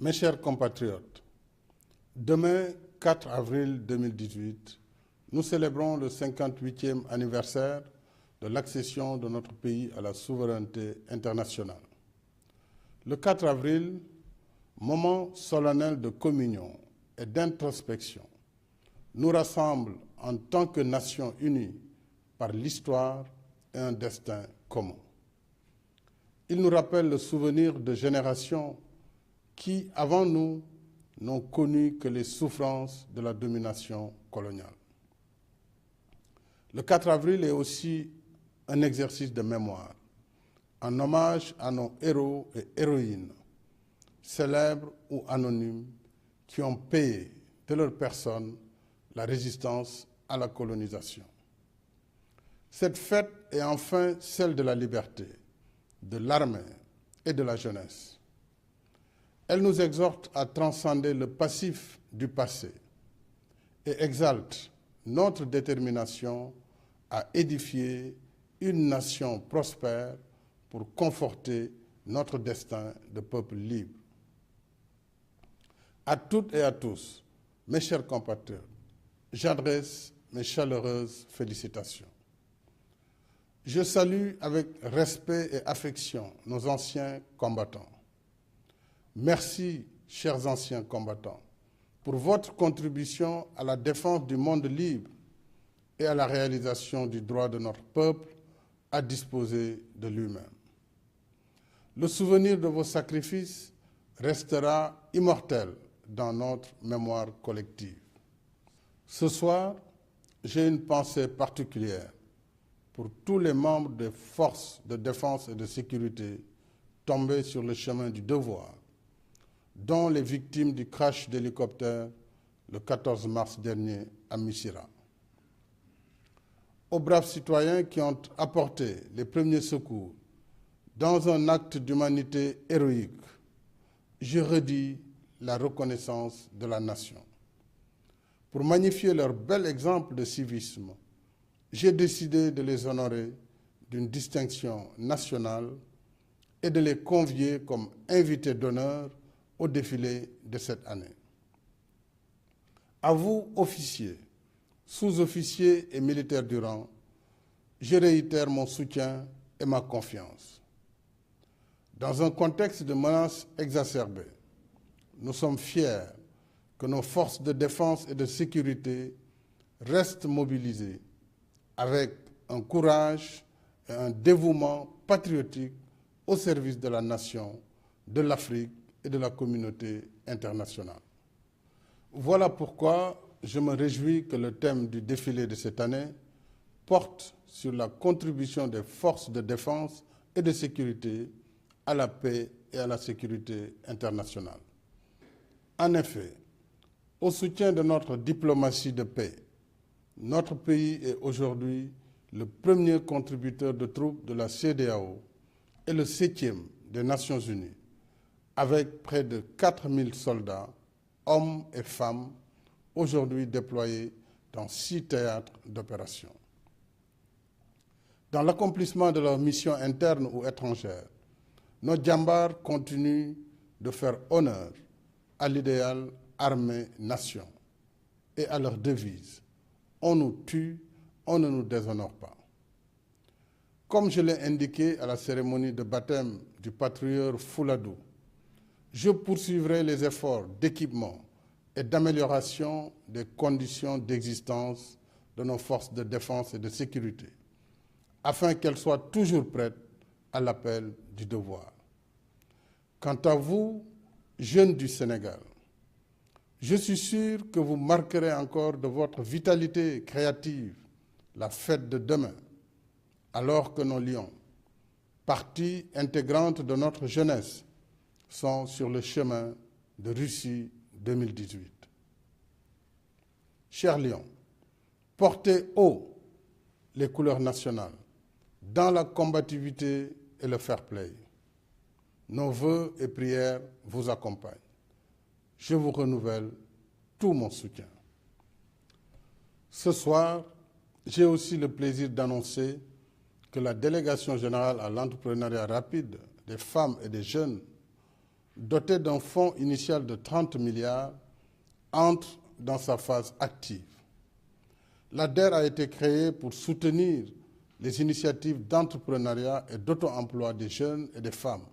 Mes chers compatriotes, demain, 4 avril 2018, nous célébrons le 58e anniversaire de l'accession de notre pays à la souveraineté internationale. Le 4 avril, moment solennel de communion et d'introspection, nous rassemble en tant que nation unie par l'histoire et un destin commun. Il nous rappelle le souvenir de générations qui, avant nous, n'ont connu que les souffrances de la domination coloniale. Le 4 avril est aussi un exercice de mémoire, en hommage à nos héros et héroïnes, célèbres ou anonymes, qui ont payé de leur personne la résistance à la colonisation. Cette fête est enfin celle de la liberté, de l'armée et de la jeunesse. Elle nous exhorte à transcender le passif du passé et exalte notre détermination à édifier une nation prospère pour conforter notre destin de peuple libre. À toutes et à tous, mes chers compatriotes, j'adresse mes chaleureuses félicitations. Je salue avec respect et affection nos anciens combattants. Merci, chers anciens combattants, pour votre contribution à la défense du monde libre et à la réalisation du droit de notre peuple à disposer de lui-même. Le souvenir de vos sacrifices restera immortel dans notre mémoire collective. Ce soir, j'ai une pensée particulière pour tous les membres des forces de défense et de sécurité tombés sur le chemin du devoir, dont les victimes du crash d'hélicoptère le 14 mars dernier à Missirah. Aux braves citoyens qui ont apporté les premiers secours dans un acte d'humanité héroïque, je redis la reconnaissance de la nation. Pour magnifier leur bel exemple de civisme, j'ai décidé de les honorer d'une distinction nationale et de les convier comme invités d'honneur au défilé de cette année. À vous, officiers, sous-officiers et militaires du rang, je réitère mon soutien et ma confiance. Dans un contexte de menaces exacerbées, nous sommes fiers que nos forces de défense et de sécurité restent mobilisées avec un courage et un dévouement patriotique au service de la nation, de l'Afrique et de la communauté internationale. Voilà pourquoi je me réjouis que le thème du défilé de cette année porte sur la contribution des forces de défense et de sécurité à la paix et à la sécurité internationale. En effet, au soutien de notre diplomatie de paix, notre pays est aujourd'hui le premier contributeur de troupes de la CEDEAO et le 7e des Nations Unies, avec près de 4000 soldats, hommes et femmes, aujourd'hui déployés dans 6 théâtres d'opération. Dans l'accomplissement de leurs missions internes ou étrangères, nos djambars continuent de faire honneur à l'idéal armée-nation et à leur devise. On nous tue, on ne nous déshonore pas. Comme je l'ai indiqué à la cérémonie de baptême du patrouilleur Fouladou, je poursuivrai les efforts d'équipement et d'amélioration des conditions d'existence de nos forces de défense et de sécurité, afin qu'elles soient toujours prêtes à l'appel du devoir. Quant à vous, jeunes du Sénégal, je suis sûr que vous marquerez encore de votre vitalité créative la fête de demain, alors que nos lions, partie intégrante de notre jeunesse, sont sur le chemin de Russie 2018. Chers lions, portez haut les couleurs nationales dans la combativité et le fair play. Nos vœux et prières vous accompagnent. Je vous renouvelle tout mon soutien. Ce soir, j'ai aussi le plaisir d'annoncer que la Délégation générale à l'entrepreneuriat rapide des femmes et des jeunes doté d'un fonds initial de 30 milliards, entre dans sa phase active. L'ADER a été créée pour soutenir les initiatives d'entrepreneuriat et d'auto-emploi des jeunes et des femmes,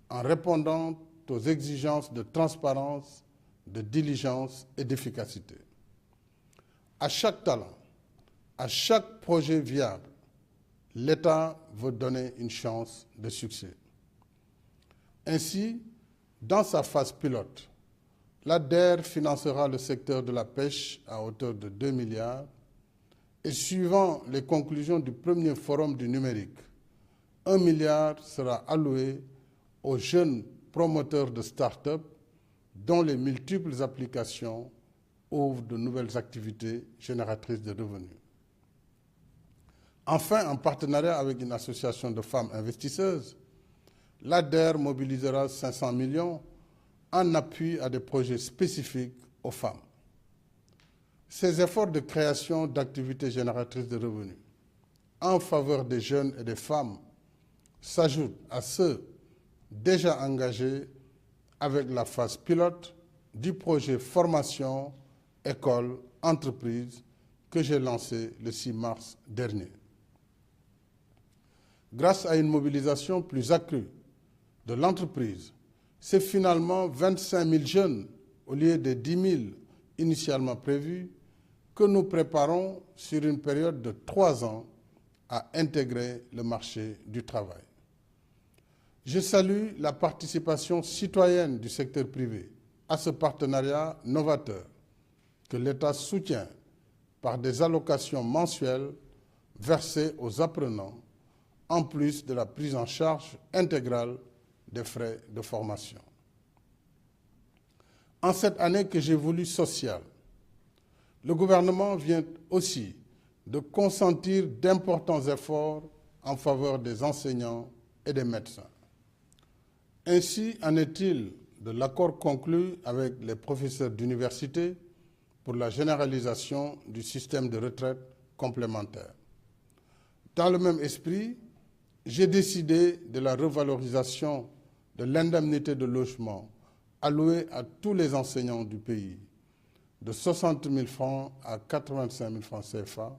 en répondant aux exigences de transparence, de diligence et d'efficacité. À chaque talent, à chaque projet viable, l'État veut donner une chance de succès. Ainsi, dans sa phase pilote, l'ADER financera le secteur de la pêche à hauteur de 2 milliards et suivant les conclusions du premier forum du numérique, 1 milliard sera alloué aux jeunes promoteurs de start-up dont les multiples applications ouvrent de nouvelles activités génératrices de revenus. Enfin, en partenariat avec une association de femmes investisseuses, l'ADER mobilisera 500 millions en appui à des projets spécifiques aux femmes. Ces efforts de création d'activités génératrices de revenus en faveur des jeunes et des femmes s'ajoutent à ceux déjà engagés avec la phase pilote du projet formation, école, entreprise que j'ai lancé le 6 mars dernier. Grâce à une mobilisation plus accrue de l'entreprise, c'est finalement 25 000 jeunes au lieu des 10 000 initialement prévus que nous préparons sur une période de 3 ans à intégrer le marché du travail. Je salue la participation citoyenne du secteur privé à ce partenariat novateur que l'État soutient par des allocations mensuelles versées aux apprenants, en plus de la prise en charge intégrale des frais de formation. En cette année que j'ai voulu sociale, le gouvernement vient aussi de consentir d'importants efforts en faveur des enseignants et des médecins. Ainsi en est-il de l'accord conclu avec les professeurs d'université pour la généralisation du système de retraite complémentaire. Dans le même esprit, j'ai décidé de la revalorisation de l'indemnité de logement allouée à tous les enseignants du pays, de 60 000 francs à 85 000 francs CFA,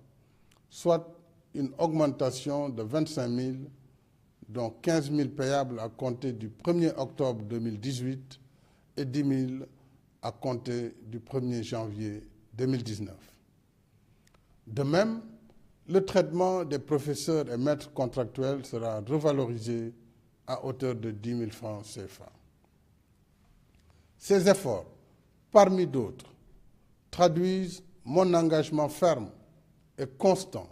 soit une augmentation de 25 000, dont 15 000 payables à compter du 1er octobre 2018 et 10 000 à compter du 1er janvier 2019. De même, le traitement des professeurs et maîtres contractuels sera revalorisé à hauteur de 10 000 francs CFA. Ces efforts, parmi d'autres, traduisent mon engagement ferme et constant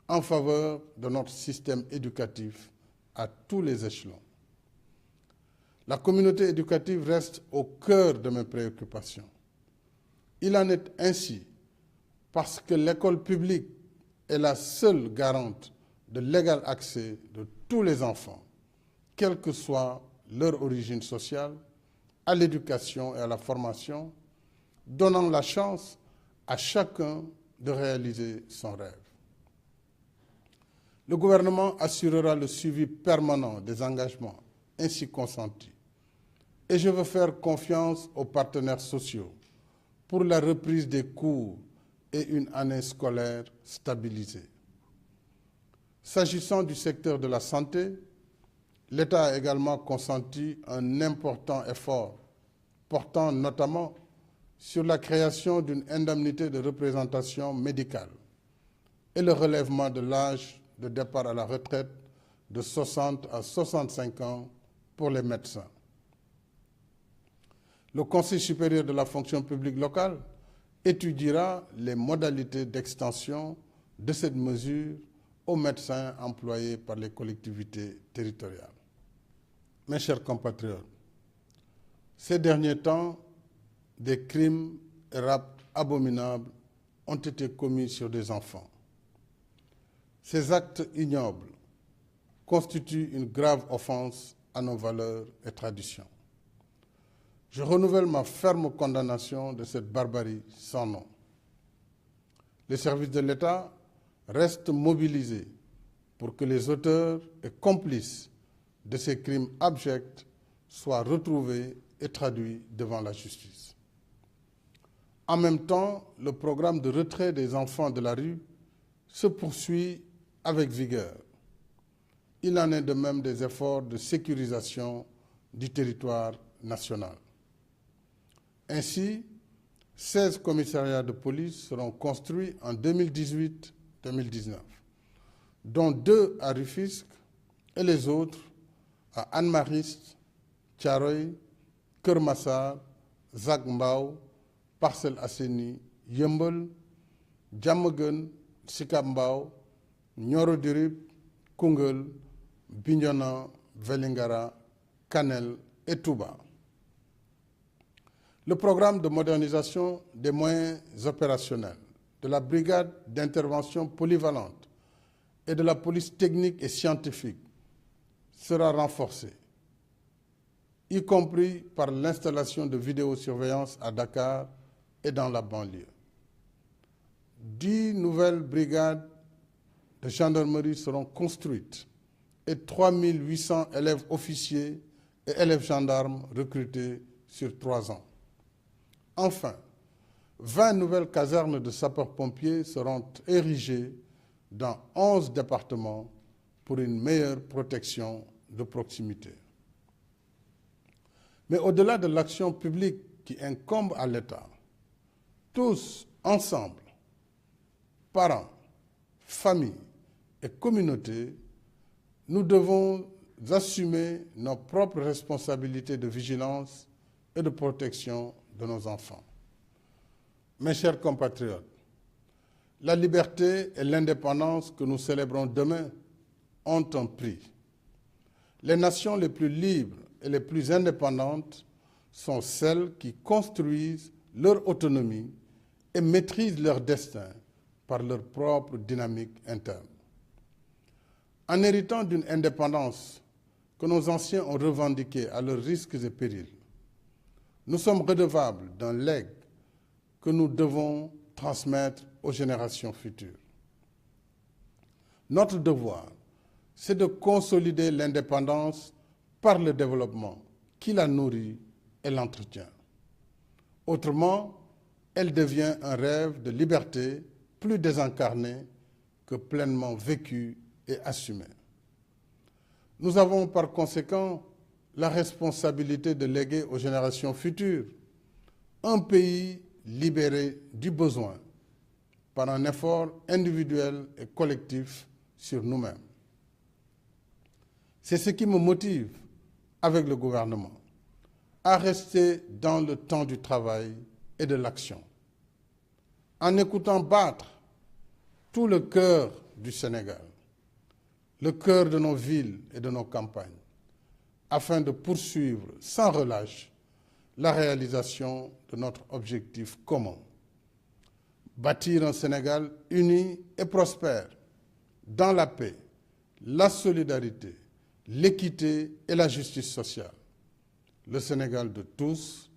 en faveur de notre système éducatif à tous les échelons. La communauté éducative reste au cœur de mes préoccupations. Il en est ainsi parce que l'école publique est la seule garante de l'égal accès de tous les enfants, quelle que soit leur origine sociale, à l'éducation et à la formation, donnant la chance à chacun de réaliser son rêve. Le gouvernement assurera le suivi permanent des engagements ainsi consentis et je veux faire confiance aux partenaires sociaux pour la reprise des cours et une année scolaire stabilisée. S'agissant du secteur de la santé, l'État a également consenti un important effort portant notamment sur la création d'une indemnité de représentation médicale et le relèvement de l'âge de départ à la retraite de 60 à 65 ans pour les médecins. Le Conseil supérieur de la fonction publique locale étudiera les modalités d'extension de cette mesure aux médecins employés par les collectivités territoriales. Mes chers compatriotes, ces derniers temps, des crimes et rapts abominables ont été commis sur des enfants. Ces actes ignobles constituent une grave offense à nos valeurs et traditions. Je renouvelle ma ferme condamnation de cette barbarie sans nom. Les services de l'État restent mobilisés pour que les auteurs et complices de ces crimes abjects soient retrouvés et traduits devant la justice. En même temps, le programme de retrait des enfants de la rue se poursuit avec vigueur. Il en est de même des efforts de sécurisation du territoire national. Ainsi, 16 commissariats de police seront construits en 2018-2019, dont 2 à Rufisque et les autres à Hann Mariste, Thiaroye, Keur Massar, Zac Mbao, Parcelles Assainies, Yeumbeul, Diamaguène, Sicap Mbao, Nioro du Rip, Koungheul, Bignona, Vélingara, Kanel et Touba. Le programme de modernisation des moyens opérationnels de la brigade d'intervention polyvalente et de la police technique et scientifique sera renforcé, y compris par l'installation de vidéosurveillance à Dakar et dans la banlieue. 10 nouvelles brigades de gendarmerie seront construites et 3800 élèves officiers et élèves gendarmes recrutés sur 3 ans. Enfin, 20 nouvelles casernes de sapeurs-pompiers seront érigées dans 11 départements pour une meilleure protection de proximité. Mais au-delà de l'action publique qui incombe à l'État, tous ensemble, parents, familles et communautés, nous devons assumer nos propres responsabilités de vigilance et de protection de nos enfants. Mes chers compatriotes, la liberté et l'indépendance que nous célébrons demain ont un prix. Les nations les plus libres et les plus indépendantes sont celles qui construisent leur autonomie et maîtrisent leur destin par leur propre dynamique interne. En héritant d'une indépendance que nos anciens ont revendiquée à leurs risques et périls, nous sommes redevables d'un legs que nous devons transmettre aux générations futures. Notre devoir, c'est de consolider l'indépendance par le développement qui la nourrit et l'entretient. Autrement, elle devient un rêve de liberté plus désincarné que pleinement vécu et assumé. Nous avons par conséquent la responsabilité de léguer aux générations futures un pays libéré du besoin par un effort individuel et collectif sur nous-mêmes. C'est ce qui me motive, avec le gouvernement, à rester dans le temps du travail et de l'action, en écoutant battre tout le cœur du Sénégal, le cœur de nos villes et de nos campagnes, afin de poursuivre sans relâche la réalisation de notre objectif commun. Bâtir un Sénégal uni et prospère, dans la paix, la solidarité, l'équité et la justice sociale. Le Sénégal de tous,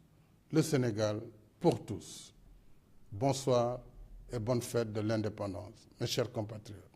le Sénégal pour tous. Bonsoir et bonne fête de l'indépendance, mes chers compatriotes.